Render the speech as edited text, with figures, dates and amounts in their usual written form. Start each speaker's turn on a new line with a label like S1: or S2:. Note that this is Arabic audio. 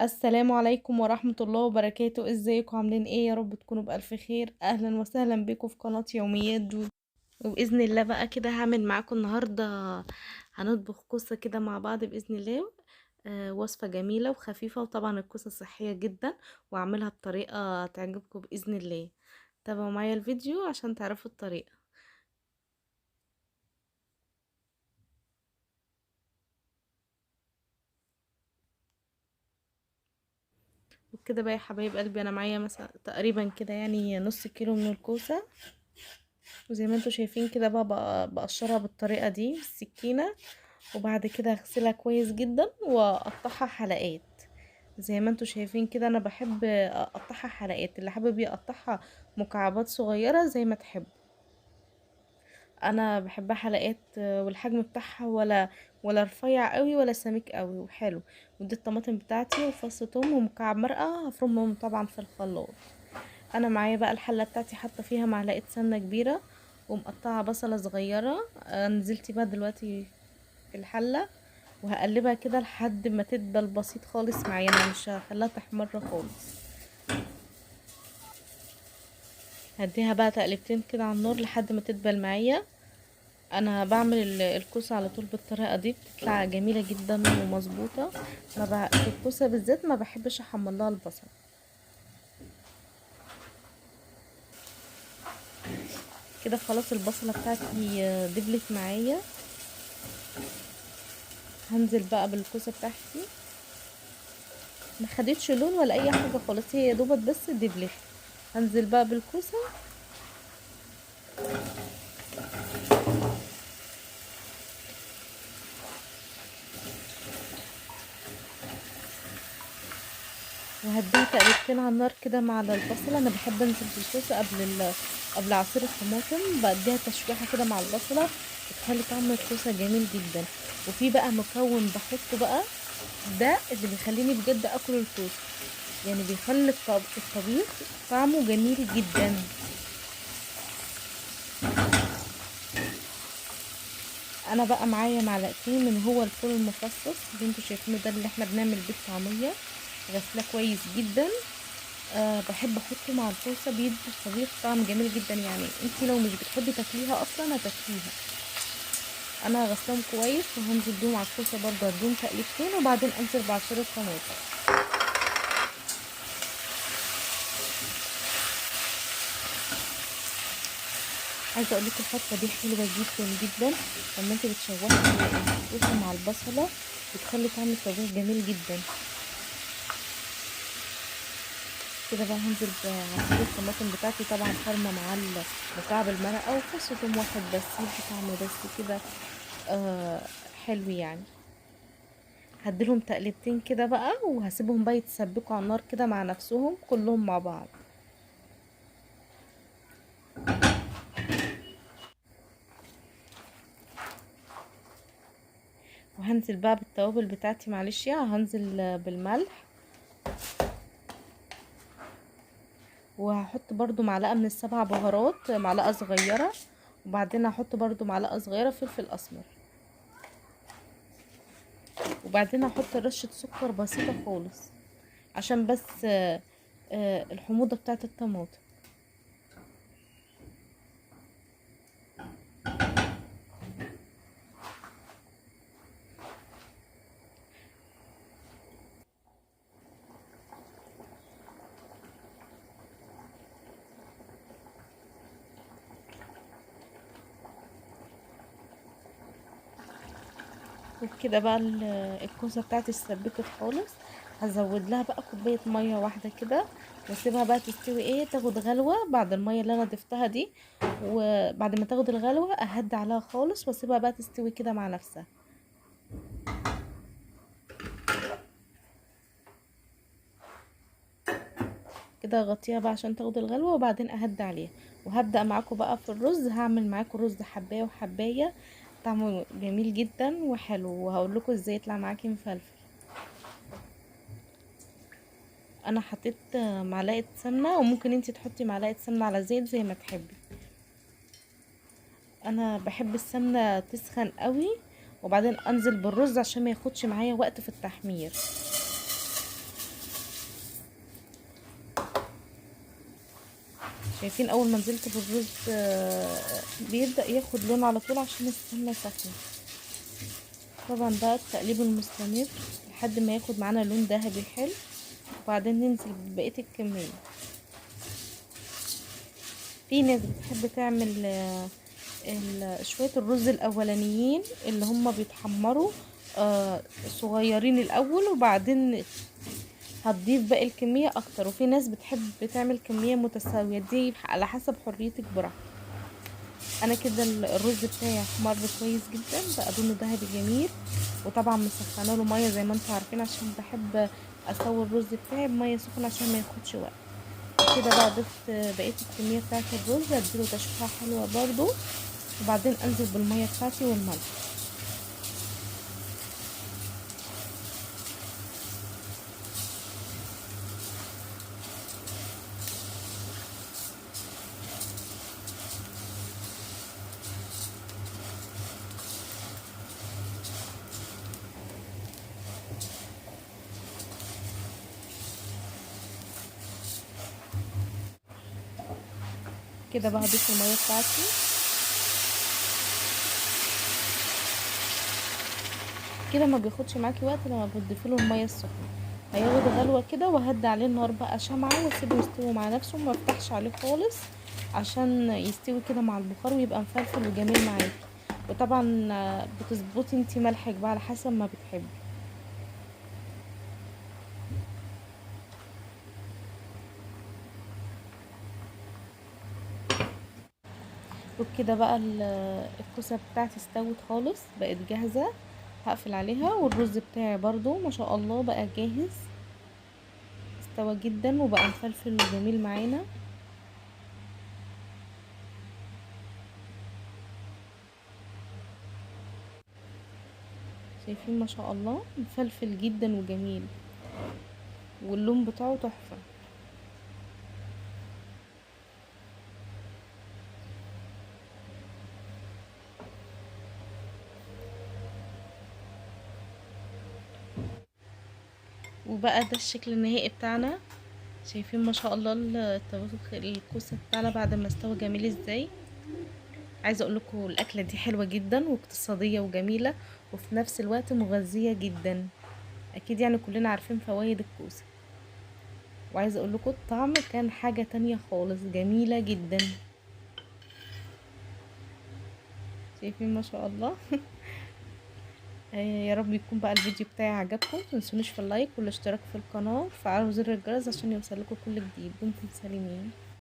S1: السلام عليكم ورحمة الله وبركاته. ازيكم عاملين ايه؟ يا رب تكونوا بألف خير. اهلا وسهلا بكم في قناة يوميات جو. وبإذن الله بقى كده هعمل معاكم النهاردة، هنطبخ كوسة كده مع بعض بإذن الله. وصفة جميلة وخفيفة، وطبعا الكوسة صحية جدا، واعملها بطريقة تعجبكم بإذن الله. تابعوا معايا الفيديو عشان تعرفوا الطريقة. وكده بقى يا حبايب قلبي، انا معايا مثلا تقريبا كده يعني نص كيلو من الكوسة. وزي ما انتوا شايفين كده بقى بقشرها بالطريقة دي بالسكينة، وبعد كده اغسلها كويس جدا واقطعها حلقات. زي ما انتوا شايفين كده، انا بحب اقطعها حلقات، اللي حابب يقطعها مكعبات صغيرة زي ما تحب. انا بحبها حلقات، والحجم بتاعها ولا رفيع قوي ولا سميك قوي وحلو. ودي الطماطم بتاعتي وفص ثوم ومكعب مرقة هفرمهم طبعا في الخلاط. انا معايا بقى الحله بتاعتي حاطه فيها معلقه سمنه كبيره، ومقطعه بصله صغيره. نزلت بقى دلوقتي في الحله، وهقلبها كده لحد ما تدبل بسيط خالص معايا، انا مش هخليها تحمر خالص. هديها بقى تقلبتين كده على النار لحد ما تدبل معايا. انا بعمل الكوسه على طول بالطريقه دي، بتطلع جميله جدا ومظبوطه. في الكوسه بالذات ما بحبش احمر لها البصل. كده خلاص البصله بتاعتي دبلت معايا. هنزل بقى بالكوسه بتاعتي، ما خدتش لون ولا اي حاجه خالص، هي يا دوبك بس دبلت. هنزل بقى بالكوسه، وهديها تقلبتين على النار كده مع البصله. انا بحب انزل بالكوسه قبل عصير الطماطم، بديها تشويحه كده مع البصله، بتخلي طعم الكوسه جميل جدا. وفي بقى مكون بحطه بقى، ده اللي بيخليني بجد اكل الكوسه، يعني بيخلي الطبيخ طعمه جميل جدا. انا بقى معايا معلقتين من هو الفول المفصص اللي انتوا شايفينه ده، اللي احنا بنعمل بيه الطعميه. غسلاه كويس جدا. بحب احطه مع الكوسه، بيدي الطبيخ طعم جميل جدا، يعني انتي لو مش بتحبي تاكليها اصلا هتاكليها. انا غسلهم كويس وهنزل بيهم على الكوسه برضه، اديهم تقليبتين وبعدين انزل بعصير الطماطم. عايزه اقول لكم الخطوه دي حلوه جدا جدا. لما انت بتشوحي الكوسه مع البصله بتخلي طعم الطبيخ جميل جدا. كده بقى هنزل بعصير الطماطم بتاعتي، طبعا فرمه مع مكعب المرقه وفص ثوم واحد بس، يدي طعم بس كده آه حلو يعني. هديلهم تقلبتين كده بقى، وهسيبهم بقى يتسبكوا على النار كده مع نفسهم كلهم مع بعض. وهنزل بقى بالتوابل بتاعتي، معلش يعني هنزل بالملح، وهحط برضو معلقة من السبع بهارات، معلقة صغيرة. وبعدين هحط برضو معلقة صغيرة فلفل اسمر. وبعدين هحط رشة سكر بسيطة خالص، عشان بس الحموضة بتاعت الطماطم. وبكده بقى الكوسه بتاعتي اتسبكت خالص. هزود لها بقى كوبايه ميه واحده كده، واسيبها بقى تستوي، تاخد غلوه بعد الميه اللي انا ضفتها دي. وبعد ما تاخد الغلوه اهدي عليها خالص واسيبها بقى تستوي كده مع نفسها. كده اغطيها بقى عشان تاخد الغلوه، وبعدين اهدي عليها. وهبدا معاكم بقى في الرز، هعمل معاكم رز حبايه وحبايه، طعمه جميل جدا وحلو، وهقول لكم ازاي يطلع معاكي مفلفل. انا حطيت معلقه سمنه، وممكن انتي تحطي معلقه سمنه على زيت زي ما تحبي. انا بحب السمنه تسخن قوي، وبعدين انزل بالرز عشان ما ياخدش معايا وقت في التحمير. شايفين اول ما نزلت بالرز بيبدأ ياخد لون على طول عشان السمنة سخنة. طبعا بقى التقليب المستمر لحد ما ياخد معانا لون ذهبي حلو، وبعدين ننزل ببقية الكمية. في ناس بتحب تعمل شوية الرز الاولانيين اللي هم بيتحمروا صغيرين الاول، وبعدين هتضيف باقي الكمية اكتر. وفي ناس بتحب تعمل كمية متساوية، دي على حسب حريتك براحتك. انا كده الرز بتاعي احمر كويس جدا، بقى لونه ذهبي جميل. وطبعا مسخنه له ميه زي ما انتم عارفين، عشان بحب اسوي الرز بتاعي بميه سخنه عشان ما ياخدش وقت. كده بقى ضفت بقيه الكميه بتاعه الرز، اديله تشويحه حلوه برضو، وبعدين انزل بالميه بتاعتي والملح. كده بقى هضيف الميه بتاعتي. كده ما بياخدش معاكي وقت لما بتضيفي له الميه السخنه. هياخد غلوه كده، وهدي عليه النار بقى شمعه، واسيبه يستوي مع نفسه، وما افتحش عليه خالص عشان يستوي كده مع البخار ويبقى مفلفل وجميل معاكي. وطبعا بتظبطي انتي ملحك بقى على حسب ما بتحبي. وبكده بقى الكوسه بتاعتي استوت خالص، بقت جاهزه. هقفل عليها. والرز بتاعي برضو ما شاء الله بقى جاهز، استوى جدا وبقى مفلفل وجميل معانا. شايفين ما شاء الله مفلفل جدا وجميل، واللون بتاعه تحفة. وبقى ده الشكل النهائي بتاعنا. شايفين ما شاء الله الطبخ الكوسة بتاعنا بعد ما استوى جميل ازاي. عايزة اقول لكم الاكلة دي حلوة جدا واقتصادية وجميلة، وفي نفس الوقت مغذية جدا. اكيد يعني كلنا عارفين فوائد الكوسة. وعايزة اقول لكم الطعم كان حاجة تانية خالص، جميلة جدا. شايفين ما شاء الله. يا رب يكون بقى الفيديو بتاعي عجبكم. متنسونيش في اللايك والاشتراك في القناة، وفعلوا زر الجرس عشان يوصلكوا كل جديد. دمتم سالمين.